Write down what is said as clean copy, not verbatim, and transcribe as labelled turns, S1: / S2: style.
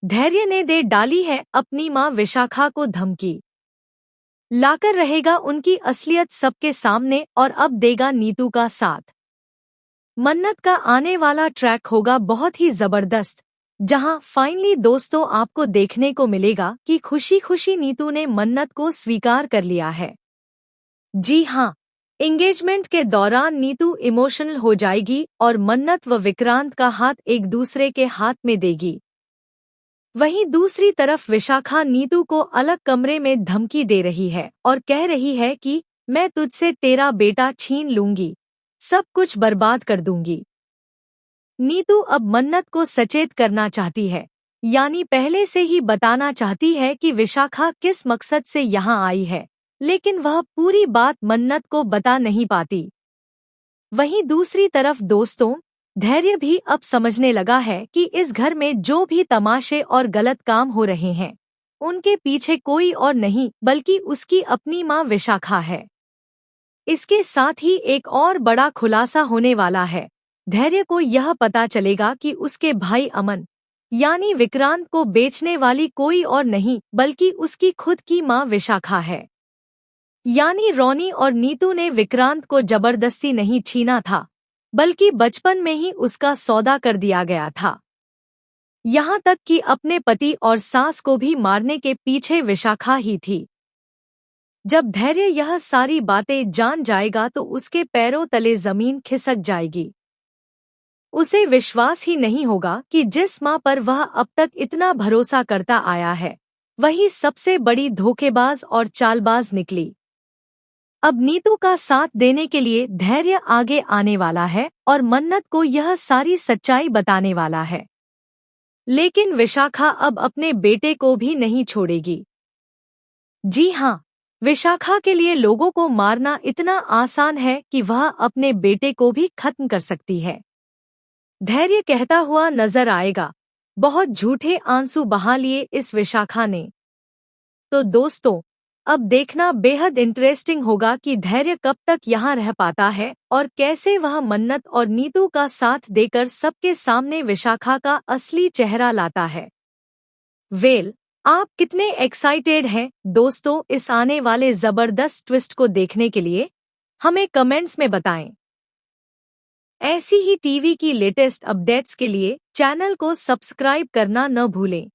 S1: धैर्य ने दे डाली है अपनी मां विशाखा को धमकी, लाकर रहेगा उनकी असलियत सबके सामने और अब देगा नीतू का साथ। मन्नत का आने वाला ट्रैक होगा बहुत ही जबरदस्त, जहां फाइनली दोस्तों आपको देखने को मिलेगा कि खुशी खुशी नीतू ने मन्नत को स्वीकार कर लिया है। जी हाँ, एंगेजमेंट के दौरान नीतू इमोशनल हो जाएगी और मन्नत व विक्रांत का हाथ एक दूसरे के हाथ में देगी। वहीं दूसरी तरफ विशाखा नीतू को अलग कमरे में धमकी दे रही है और कह रही है कि मैं तुझसे तेरा बेटा छीन लूंगी, सब कुछ बर्बाद कर दूंगी। नीतू अब मन्नत को सचेत करना चाहती है, यानी पहले से ही बताना चाहती है कि विशाखा किस मकसद से यहाँ आई है, लेकिन वह पूरी बात मन्नत को बता नहीं पाती। वहीं दूसरी तरफ दोस्तों, धैर्य भी अब समझने लगा है कि इस घर में जो भी तमाशे और गलत काम हो रहे हैं, उनके पीछे कोई और नहीं बल्कि उसकी अपनी मां विशाखा है। इसके साथ ही एक और बड़ा खुलासा होने वाला है। धैर्य को यह पता चलेगा कि उसके भाई अमन यानी विक्रांत को बेचने वाली कोई और नहीं बल्कि उसकी खुद की मां विशाखा है। यानी रोनी और नीतू ने विक्रांत को जबरदस्ती नहीं छीना था, बल्कि बचपन में ही उसका सौदा कर दिया गया था। यहाँ तक कि अपने पति और सास को भी मारने के पीछे विशाखा ही थी। जब धैर्य यह सारी बातें जान जाएगा तो उसके पैरों तले जमीन खिसक जाएगी। उसे विश्वास ही नहीं होगा कि जिस मां पर वह अब तक इतना भरोसा करता आया है, वही सबसे बड़ी धोखेबाज और चालबाज निकली। अब नीतू का साथ देने के लिए धैर्य आगे आने वाला है और मन्नत को यह सारी सच्चाई बताने वाला है। लेकिन विशाखा अब अपने बेटे को भी नहीं छोड़ेगी। जी हाँ, विशाखा के लिए लोगों को मारना इतना आसान है कि वह अपने बेटे को भी खत्म कर सकती है। धैर्य कहता हुआ नजर आएगा, बहुत झूठे आंसू बहा लिए इस विशाखा ने। तो दोस्तों, अब देखना बेहद इंटरेस्टिंग होगा कि धैर्य कब तक यहाँ रह पाता है और कैसे वह मन्नत और नीतू का साथ देकर सबके सामने विशाखा का असली चेहरा लाता है। आप कितने एक्साइटेड हैं दोस्तों इस आने वाले जबरदस्त ट्विस्ट को देखने के लिए? हमें कमेंट्स में बताएं। ऐसी ही टीवी की लेटेस्ट अपडेट्स के लिए चैनल को सब्सक्राइब करना न भूलें।